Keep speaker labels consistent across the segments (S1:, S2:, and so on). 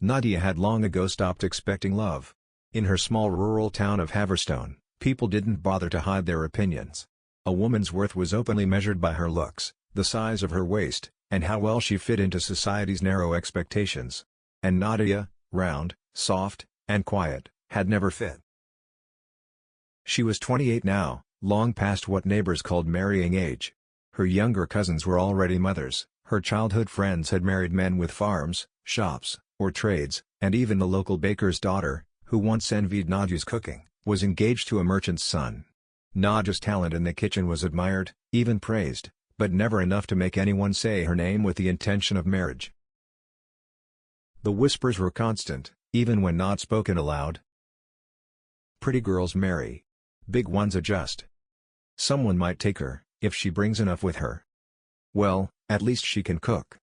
S1: Nadia had long ago stopped expecting love. In her small rural town of Haverstone, people didn't bother to hide their opinions. A woman's worth was openly measured by her looks, the size of her waist, and how well she fit into society's narrow expectations. And Nadia, round, soft, and quiet, had never fit. She was 28 now, long past what neighbors called marrying age. Her younger cousins were already mothers, her childhood friends had married men with farms, shops, or trades, and even the local baker's daughter, who once envied Nadia's cooking, was engaged to a merchant's son. Nadia's talent in the kitchen was admired, even praised, but never enough to make anyone say her name with the intention of marriage. The whispers were constant, even when not spoken aloud. Pretty girls marry. Big ones adjust. Someone might take her, if she brings enough with her. Well, at least she can cook.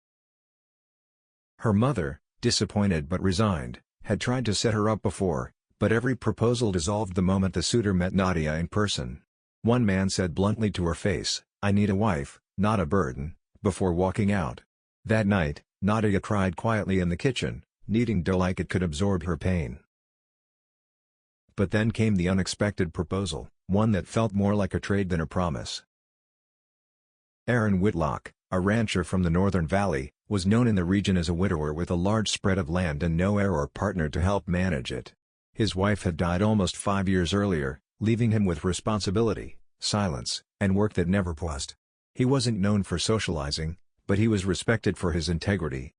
S1: Her mother, disappointed but resigned, had tried to set her up before, but every proposal dissolved the moment the suitor met Nadia in person. One man said bluntly to her face, "I need a wife, not a burden," before walking out. That night, Nadia cried quietly in the kitchen, kneading dough like it could absorb her pain. But then came the unexpected proposal, one that felt more like a trade than a promise. Aaron Whitlock, a rancher from the Northern Valley, was known in the region as a widower with a large spread of land and no heir or partner to help manage it. His wife had died almost 5 years earlier, leaving him with responsibility, silence, and work that never paused. He wasn't known for socializing, but he was respected for his integrity.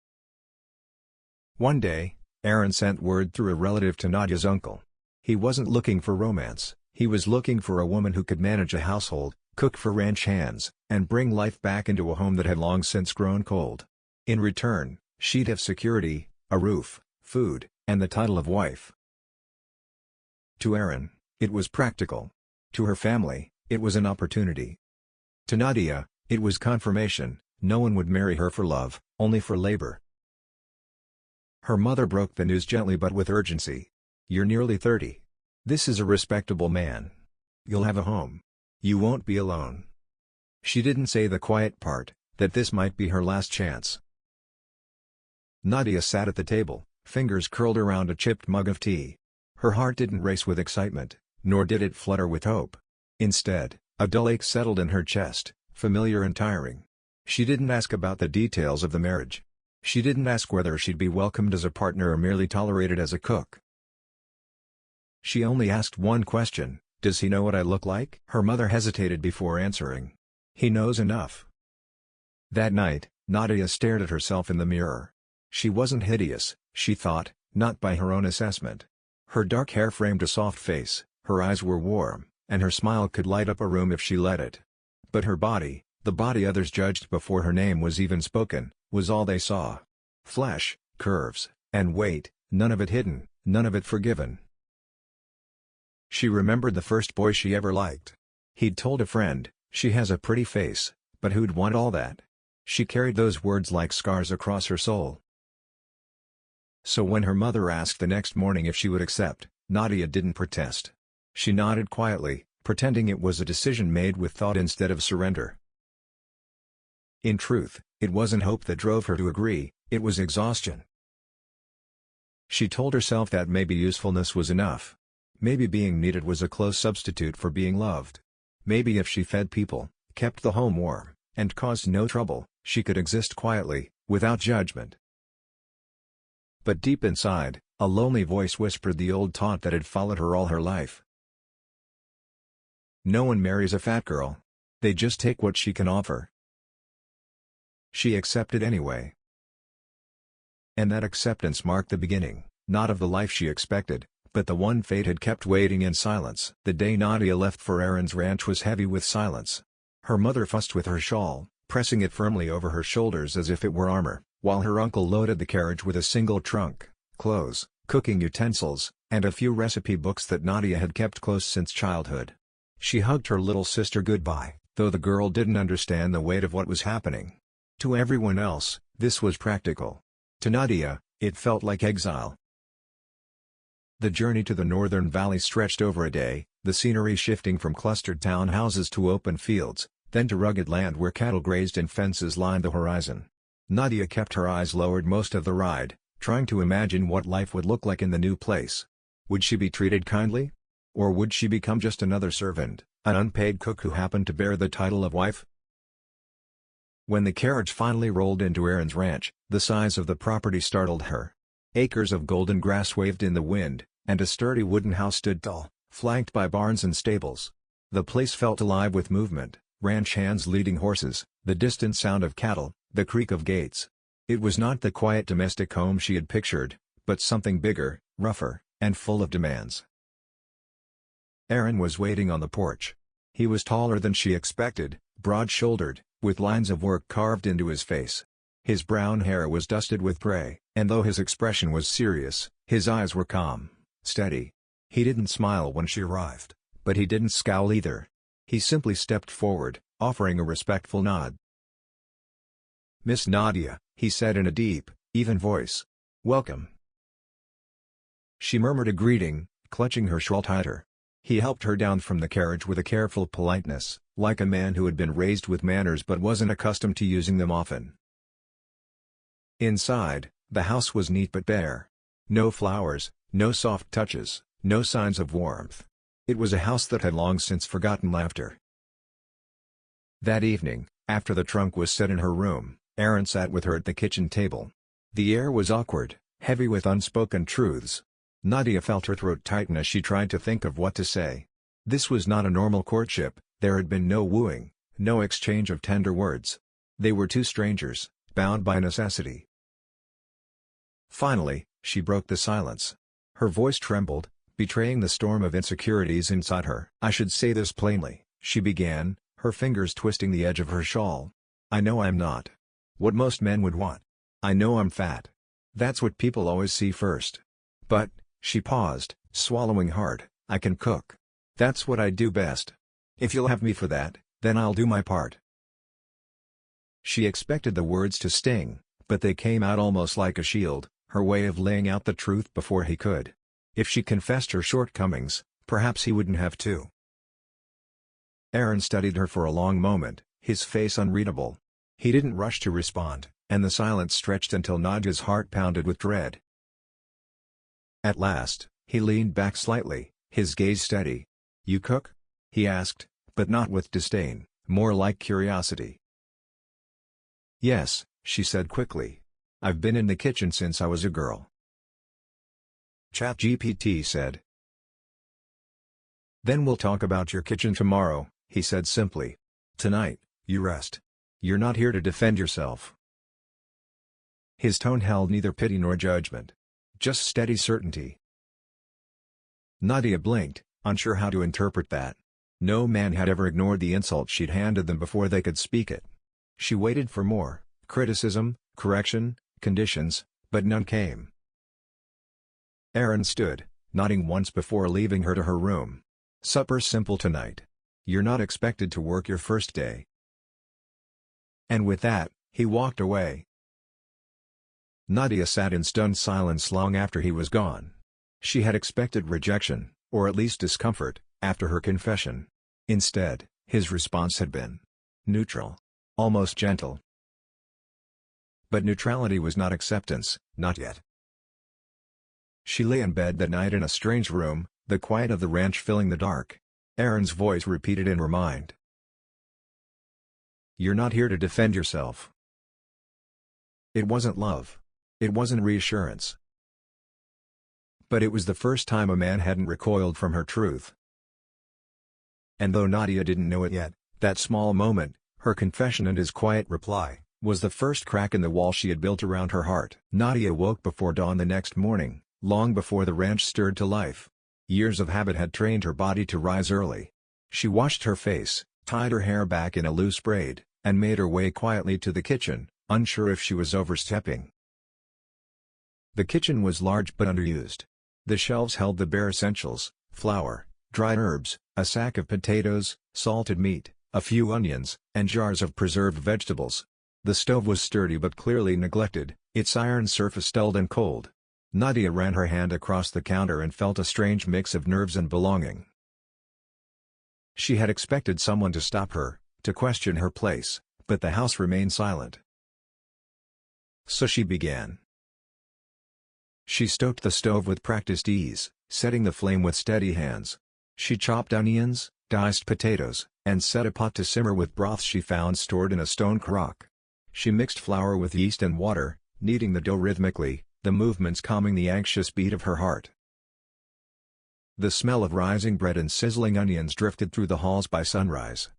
S1: One day, Aaron sent word through a relative to Nadia's uncle. He wasn't looking for romance, he was looking for a woman who could manage a household, cook for ranch hands, and bring life back into a home that had long since grown cold. In return, she'd have security, a roof, food, and the title of wife. To Aaron, it was practical. To her family, it was an opportunity. To Nadia, it was confirmation. No one would marry her for love, only for labor. Her mother broke the news gently but with urgency. "You're nearly 30. This is a respectable man. You'll have a home. You won't be alone." She didn't say the quiet part, that this might be her last chance. Nadia sat at the table, fingers curled around a chipped mug of tea. Her heart didn't race with excitement, nor did it flutter with hope. Instead, a dull ache settled in her chest, familiar and tiring. She didn't ask about the details of the marriage. She didn't ask whether she'd be welcomed as a partner or merely tolerated as a cook. She only asked one question, "Does he know what I look like?" Her mother hesitated before answering. "He knows enough." That night, Nadia stared at herself in the mirror. She wasn't hideous, she thought, not by her own assessment. Her dark hair framed a soft face, her eyes were warm, and her smile could light up a room if she let it. But her body, the body others judged before her name was even spoken, was all they saw. Flesh, curves, and weight, none of it hidden, none of it forgiven. She remembered the first boy she ever liked. He'd told a friend, "She has a pretty face, but who'd want all that?" She carried those words like scars across her soul. So when her mother asked the next morning if she would accept, Nadia didn't protest. She nodded quietly, pretending it was a decision made with thought instead of surrender. In truth, it wasn't hope that drove her to agree, it was exhaustion. She told herself that maybe usefulness was enough. Maybe being needed was a close substitute for being loved. Maybe if she fed people, kept the home warm, and caused no trouble, she could exist quietly, without judgment. But deep inside, a lonely voice whispered the old taunt that had followed her all her life. No one marries a fat girl. They just take what she can offer. She accepted anyway. And that acceptance marked the beginning, not of the life she expected, but the one fate had kept waiting in silence. The day Nadia left for Aaron's ranch was heavy with silence. Her mother fussed with her shawl, pressing it firmly over her shoulders as if it were armor, while her uncle loaded the carriage with a single trunk, clothes, cooking utensils, and a few recipe books that Nadia had kept close since childhood. She hugged her little sister goodbye, though the girl didn't understand the weight of what was happening. To everyone else, this was practical. To Nadia, it felt like exile. The journey to the Northern Valley stretched over a day, the scenery shifting from clustered townhouses to open fields, then to rugged land where cattle grazed and fences lined the horizon. Nadia kept her eyes lowered most of the ride, trying to imagine what life would look like in the new place. Would she be treated kindly? Or would she become just another servant, an unpaid cook who happened to bear the title of wife? When the carriage finally rolled into Aaron's ranch, the size of the property startled her. Acres of golden grass waved in the wind, and a sturdy wooden house stood tall, flanked by barns and stables. The place felt alive with movement, ranch hands leading horses, the distant sound of cattle, the creak of gates. It was not the quiet domestic home she had pictured, but something bigger, rougher, and full of demands. Aaron was waiting on the porch. He was taller than she expected, broad-shouldered, with lines of work carved into his face. His brown hair was dusted with gray, and though his expression was serious, his eyes were calm, steady. He didn't smile when she arrived, but he didn't scowl either. He simply stepped forward, offering a respectful nod. "Miss Nadia," he said in a deep, even voice. "Welcome." She murmured a greeting, clutching her shawl tighter. He helped her down from the carriage with a careful politeness, like a man who had been raised with manners but wasn't accustomed to using them often. Inside, the house was neat but bare. No flowers, no soft touches, no signs of warmth. It was a house that had long since forgotten laughter. That evening, after the trunk was set in her room, Aaron sat with her at the kitchen table. The air was awkward, heavy with unspoken truths. Nadia felt her throat tighten as she tried to think of what to say. This was not a normal courtship, there had been no wooing, no exchange of tender words. They were two strangers, bound by necessity. Finally, she broke the silence. Her voice trembled, betraying the storm of insecurities inside her. "I should say this plainly," she began, her fingers twisting the edge of her shawl. "I know I'm not what most men would want. I know I'm fat. That's what people always see first. But," she paused, swallowing hard, "I can cook. That's what I do best. If you'll have me for that, then I'll do my part." She expected the words to sting, but they came out almost like a shield, her way of laying out the truth before he could. If she confessed her shortcomings, perhaps he wouldn't have to. Aaron studied her for a long moment, his face unreadable. He didn't rush to respond, and the silence stretched until Nadia's heart pounded with dread. At last, he leaned back slightly, his gaze steady. "You cook?" he asked, but not with disdain, more like curiosity. "Yes," she said quickly. "I've been in the kitchen since I was a girl." ChatGPT said. "Then we'll talk about your kitchen tomorrow," he said simply. "Tonight, you rest. You're not here to defend yourself." His tone held neither pity nor judgment. Just steady certainty. Nadia blinked, unsure how to interpret that. No man had ever ignored the insult she'd handed them before they could speak it. She waited for more, criticism, correction, conditions, but none came. Aaron stood, nodding once before leaving her to her room. "Supper's simple tonight. You're not expected to work your first day." And with that, he walked away. Nadia sat in stunned silence long after he was gone. She had expected rejection, or at least discomfort, after her confession. Instead, his response had been neutral, almost gentle. But neutrality was not acceptance, not yet. She lay in bed that night in a strange room, the quiet of the ranch filling the dark. Aaron's voice repeated in her mind. "You're not here to defend yourself." It wasn't love. It wasn't reassurance. But it was the first time a man hadn't recoiled from her truth. And though Nadia didn't know it yet, that small moment, her confession and his quiet reply, was the first crack in the wall she had built around her heart. Nadia woke before dawn the next morning, long before the ranch stirred to life. Years of habit had trained her body to rise early. She washed her face, tied her hair back in a loose braid, and made her way quietly to the kitchen, unsure if she was overstepping. The kitchen was large but underused. The shelves held the bare essentials: flour, dried herbs, a sack of potatoes, salted meat, a few onions, and jars of preserved vegetables. The stove was sturdy but clearly neglected, its iron surface dulled and cold. Nadia ran her hand across the counter and felt a strange mix of nerves and belonging. She had expected someone to stop her, to question her place, but the house remained silent. So she began. She stoked the stove with practiced ease, setting the flame with steady hands. She chopped onions, diced potatoes, and set a pot to simmer with broth she found stored in a stone crock. She mixed flour with yeast and water, kneading the dough rhythmically, the movements calming the anxious beat of her heart. The smell of rising bread and sizzling onions drifted through the halls by sunrise.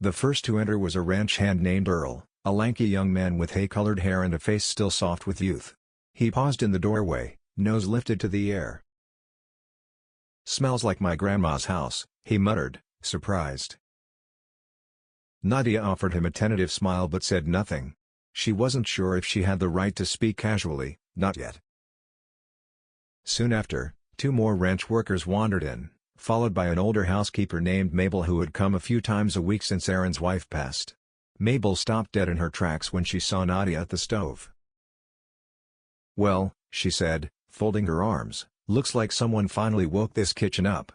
S1: The first to enter was a ranch hand named Earl, a lanky young man with hay-colored hair and a face still soft with youth. He paused in the doorway, nose lifted to the air. "Smells like my grandma's house," he muttered, surprised. Nadia offered him a tentative smile but said nothing. She wasn't sure if she had the right to speak casually, not yet. Soon after, 2 more ranch workers wandered in, followed by an older housekeeper named Mabel who had come a few times a week since Aaron's wife passed. Mabel stopped dead in her tracks when she saw Nadia at the stove. "Well," she said, folding her arms, "looks like someone finally woke this kitchen up."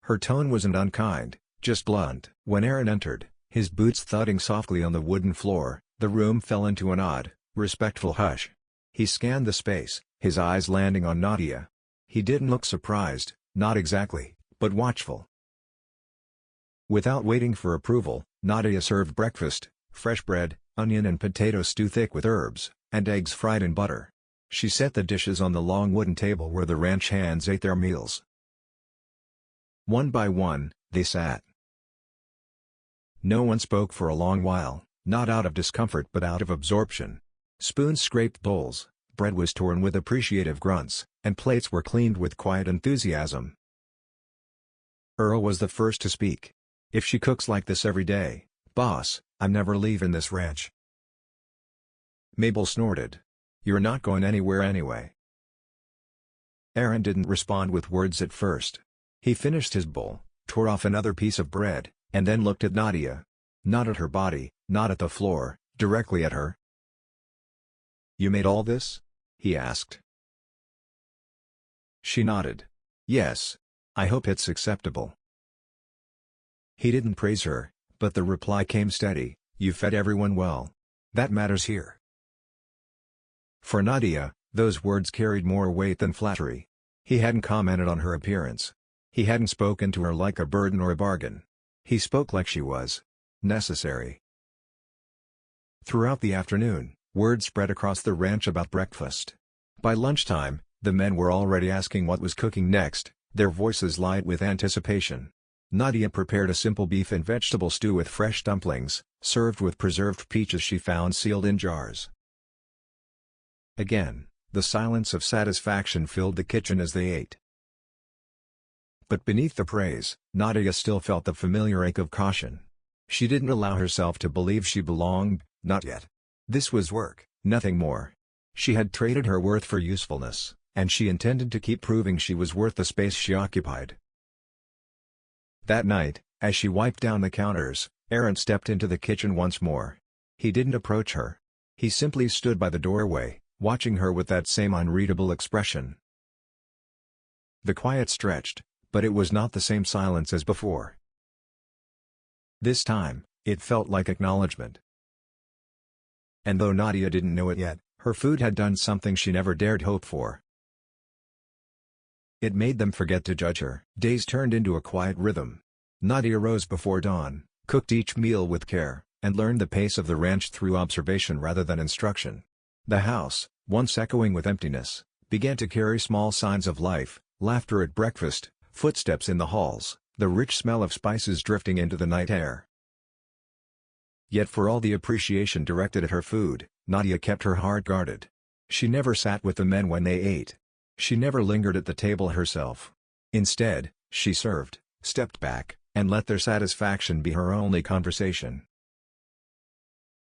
S1: Her tone wasn't unkind, just blunt. When Aaron entered, his boots thudding softly on the wooden floor, the room fell into an odd, respectful hush. He scanned the space, his eyes landing on Nadia. He didn't look surprised, not exactly, but watchful. Without waiting for approval, Nadia served breakfast: fresh bread, onion and potato stew thick with herbs, and eggs fried in butter. She set the dishes on the long wooden table where the ranch hands ate their meals. One by one, they sat. No one spoke for a long while, not out of discomfort but out of absorption. Spoons scraped bowls, bread was torn with appreciative grunts, and plates were cleaned with quiet enthusiasm. Earl was the first to speak. "If she cooks like this every day, boss, I'm never leaving this ranch." Mabel snorted. "You're not going anywhere anyway." Aaron didn't respond with words at first. He finished his bowl, tore off another piece of bread, and then looked at Nadia. Not at her body, not at the floor, directly at her. "You made all this?" he asked. She nodded. "Yes. I hope it's acceptable." He didn't praise her, but the reply came steady: "You fed everyone well. That matters here." For Nadia, those words carried more weight than flattery. He hadn't commented on her appearance. He hadn't spoken to her like a burden or a bargain. He spoke like she was necessary. Throughout the afternoon, word spread across the ranch about breakfast. By lunchtime, the men were already asking what was cooking next, their voices light with anticipation. Nadia prepared a simple beef and vegetable stew with fresh dumplings, served with preserved peaches she found sealed in jars. Again, the silence of satisfaction filled the kitchen as they ate. But beneath the praise, Nadia still felt the familiar ache of caution. She didn't allow herself to believe she belonged, not yet. This was work, nothing more. She had traded her worth for usefulness, and she intended to keep proving she was worth the space she occupied. That night, as she wiped down the counters, Aaron stepped into the kitchen once more. He didn't approach her. He simply stood by the doorway, watching her with that same unreadable expression. The quiet stretched, but it was not the same silence as before. This time, it felt like acknowledgement. And though Nadia didn't know it yet, her food had done something she never dared hope for. It made them forget to judge her. Days turned into a quiet rhythm. Nadia rose before dawn, cooked each meal with care, and learned the pace of the ranch through observation rather than instruction. The house, once echoing with emptiness, began to carry small signs of life: laughter at breakfast, footsteps in the halls, the rich smell of spices drifting into the night air. Yet for all the appreciation directed at her food, Nadia kept her heart guarded. She never sat with the men when they ate. She never lingered at the table herself. Instead, she served, stepped back, and let their satisfaction be her only conversation.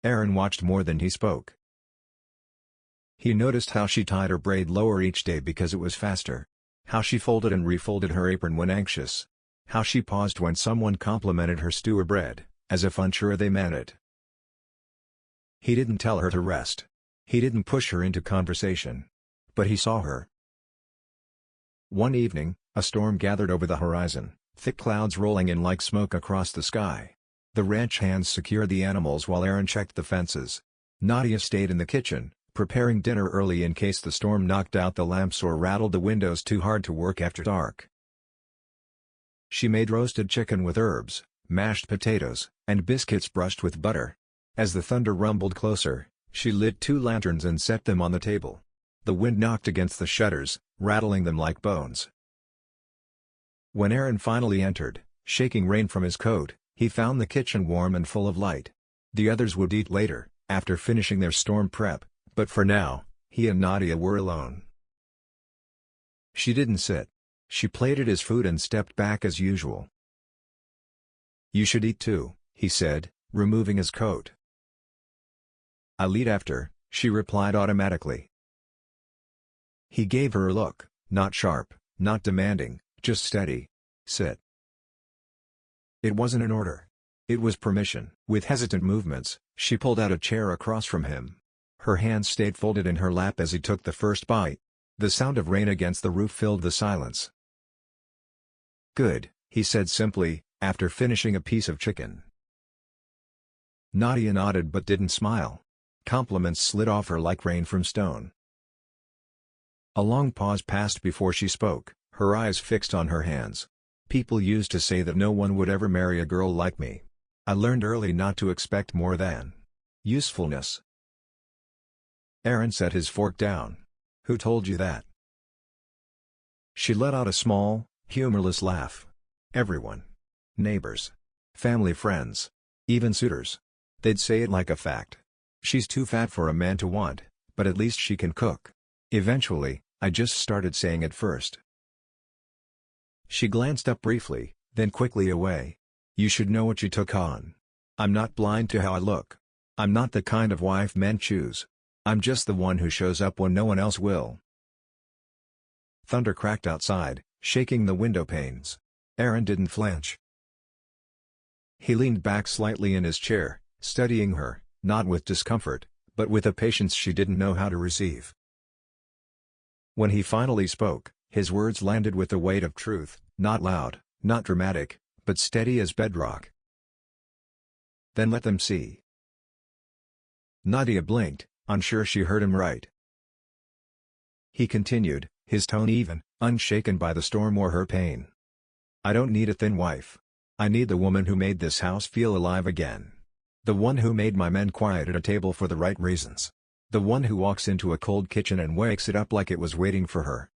S1: Aaron watched more than he spoke. He noticed how she tied her braid lower each day because it was faster. How she folded and refolded her apron when anxious. How she paused when someone complimented her stew or bread, as if unsure they meant it. He didn't tell her to rest. He didn't push her into conversation. But he saw her. One evening, a storm gathered over the horizon, thick clouds rolling in like smoke across the sky. The ranch hands secured the animals while Aaron checked the fences. Nadia stayed in the kitchen, preparing dinner early in case the storm knocked out the lamps or rattled the windows too hard to work after dark. She made roasted chicken with herbs, mashed potatoes, and biscuits brushed with butter. As the thunder rumbled closer, she lit 2 lanterns and set them on the table. The wind knocked against the shutters, rattling them like bones. When Aaron finally entered, shaking rain from his coat, he found the kitchen warm and full of light. The others would eat later, after finishing their storm prep, but for now, he and Nadia were alone. She didn't sit. She plated his food and stepped back as usual. "You should eat too," he said, removing his coat. "I'll eat after," she replied automatically. He gave her a look, not sharp, not demanding, just steady. "Sit." It wasn't an order. It was permission. With hesitant movements, she pulled out a chair across from him. Her hands stayed folded in her lap as he took the first bite. The sound of rain against the roof filled the silence. "Good," he said simply, after finishing a piece of chicken. Nadia nodded but didn't smile. Compliments slid off her like rain from stone. A long pause passed before she spoke, her eyes fixed on her hands. "People used to say that no one would ever marry a girl like me. I learned early not to expect more than usefulness." Aaron set his fork down. "Who told you that?" She let out a small, humorless laugh. "Everyone. Neighbors. Family friends. Even suitors. They'd say it like a fact. She's too fat for a man to want, but at least she can cook. Eventually, I just started saying it first." She glanced up briefly, then quickly away. "You should know what you took on. I'm not blind to how I look. I'm not the kind of wife men choose. I'm just the one who shows up when no one else will." Thunder cracked outside, shaking the window panes. Aaron didn't flinch. He leaned back slightly in his chair, studying her, not with discomfort, but with a patience she didn't know how to receive. When he finally spoke, his words landed with the weight of truth, not loud, not dramatic, but steady as bedrock. "Then let them see." Nadia blinked, unsure she heard him right. He continued, his tone even, unshaken by the storm or her pain. "I don't need a thin wife. I need the woman who made this house feel alive again. The one who made my men quiet at a table for the right reasons. The one who walks into a cold kitchen and wakes it up like it was waiting for her."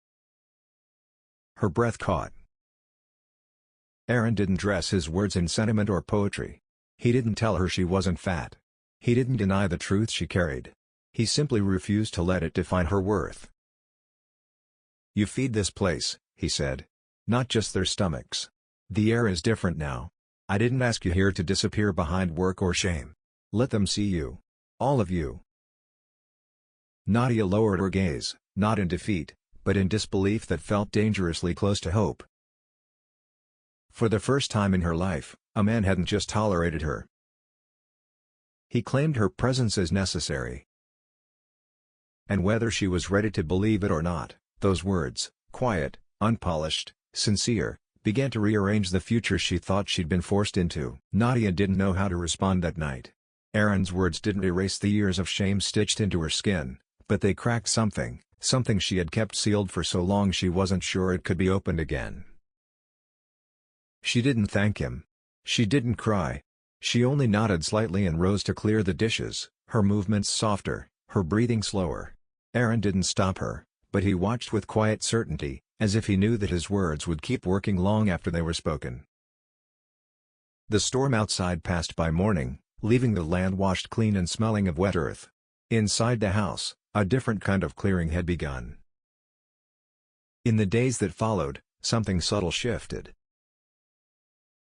S1: Her breath caught. Aaron didn't dress his words in sentiment or poetry. He didn't tell her she wasn't fat. He didn't deny the truth she carried. He simply refused to let it define her worth. "You feed this place," he said. "Not just their stomachs. The air is different now. I didn't ask you here to disappear behind work or shame. Let them see you. All of you." Nadia lowered her gaze, not in defeat, but in disbelief that felt dangerously close to hope. For the first time in her life, a man hadn't just tolerated her. He claimed her presence as necessary. And whether she was ready to believe it or not, those words, quiet, unpolished, sincere, began to rearrange the future she thought she'd been forced into. Nadia didn't know how to respond that night. Aaron's words didn't erase the years of shame stitched into her skin, but they cracked something she had kept sealed for so long she wasn't sure it could be opened again. She didn't thank him. She didn't cry. She only nodded slightly and rose to clear the dishes, her movements softer, her breathing slower. Aaron didn't stop her, but he watched with quiet certainty, as if he knew that his words would keep working long after they were spoken. The storm outside passed by morning, leaving the land washed clean and smelling of wet earth. Inside the house, a different kind of clearing had begun. In the days that followed, something subtle shifted.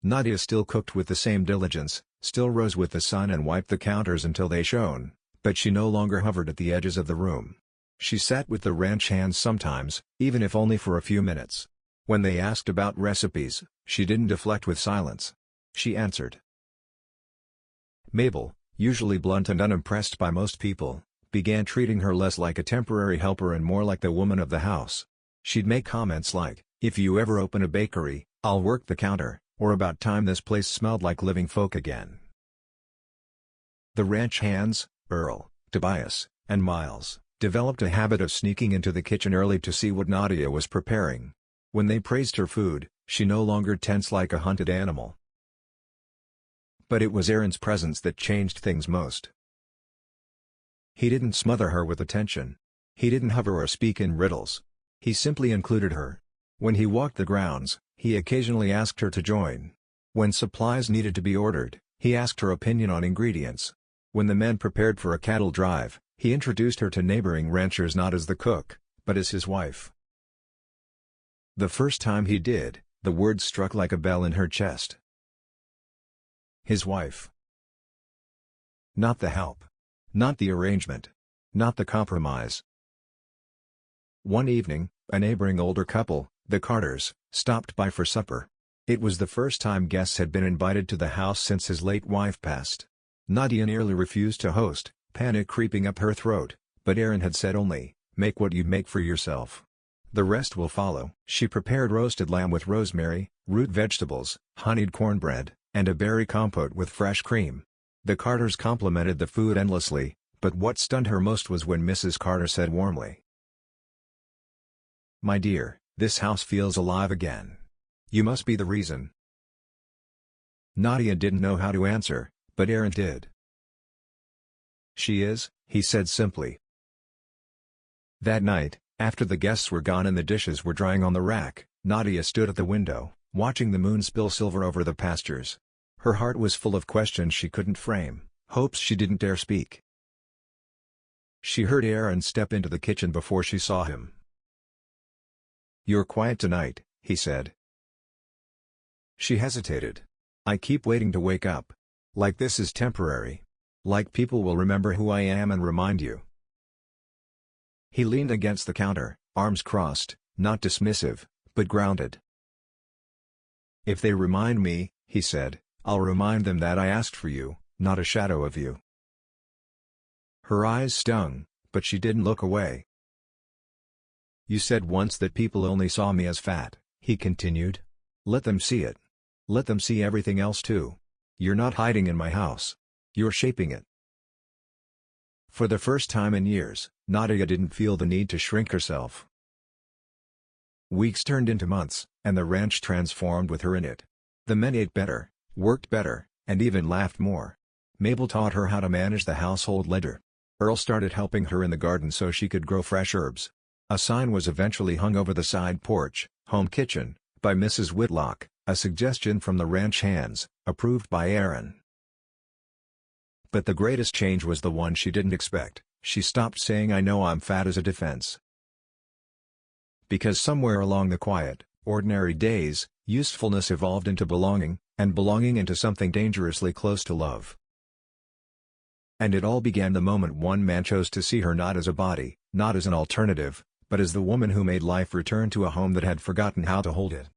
S1: Nadia still cooked with the same diligence, still rose with the sun and wiped the counters until they shone, but she no longer hovered at the edges of the room. She sat with the ranch hands sometimes, even if only for a few minutes. When they asked about recipes, she didn't deflect with silence. She answered. Mabel, usually blunt and unimpressed by most people, began treating her less like a temporary helper and more like the woman of the house. She'd make comments like, "If you ever open a bakery, I'll work the counter," or "About time this place smelled like living folk again." The ranch hands, Earl, Tobias, and Miles developed a habit of sneaking into the kitchen early to see what Nadia was preparing. When they praised her food, she no longer tensed like a hunted animal. But it was Aaron's presence that changed things most. He didn't smother her with attention. He didn't hover or speak in riddles. He simply included her. When he walked the grounds, he occasionally asked her to join. When supplies needed to be ordered, he asked her opinion on ingredients. When the men prepared for a cattle drive, he introduced her to neighboring ranchers not as the cook, but as his wife. The first time he did, the words struck like a bell in her chest. His wife. Not the help. Not the arrangement. Not the compromise. One evening, a neighboring older couple, the Carters, stopped by for supper. It was the first time guests had been invited to the house since his late wife passed. Nadia nearly refused to host, panic creeping up her throat, but Aaron had said only, "Make what you make for yourself. The rest will follow." She prepared roasted lamb with rosemary, root vegetables, honeyed cornbread, and a berry compote with fresh cream. The Carters complimented the food endlessly, but what stunned her most was when Mrs. Carter said warmly, "My dear, this house feels alive again. You must be the reason." Nadia didn't know how to answer, but Aaron did. "She is," he said simply. That night, after the guests were gone and the dishes were drying on the rack, Nadia stood at the window, watching the moon spill silver over the pastures. Her heart was full of questions she couldn't frame, hopes she didn't dare speak. She heard Aaron step into the kitchen before she saw him. "You're quiet tonight," he said. She hesitated. "I keep waiting to wake up. Like this is temporary. Like people will remember who I am and remind you." He leaned against the counter, arms crossed, not dismissive, but grounded. "If they remind me," he said, "I'll remind them that I asked for you, not a shadow of you." Her eyes stung, but she didn't look away. "You said once that people only saw me as fat," he continued. "Let them see it. Let them see everything else too. You're not hiding in my house. You're shaping it." For the first time in years, Nadia didn't feel the need to shrink herself. Weeks turned into months, and the ranch transformed with her in it. The men ate better, worked better, and even laughed more. Mabel taught her how to manage the household ledger. Earl started helping her in the garden so she could grow fresh herbs. A sign was eventually hung over the side porch, "Home Kitchen," by Mrs. Whitlock, a suggestion from the ranch hands, approved by Aaron. But the greatest change was the one she didn't expect. She stopped saying "I know I'm fat" as a defense. Because somewhere along the quiet, ordinary days, usefulness evolved into belonging, and belonging into something dangerously close to love. And it all began the moment one man chose to see her not as a body, not as an alternative, but as the woman who made life return to a home that had forgotten how to hold it.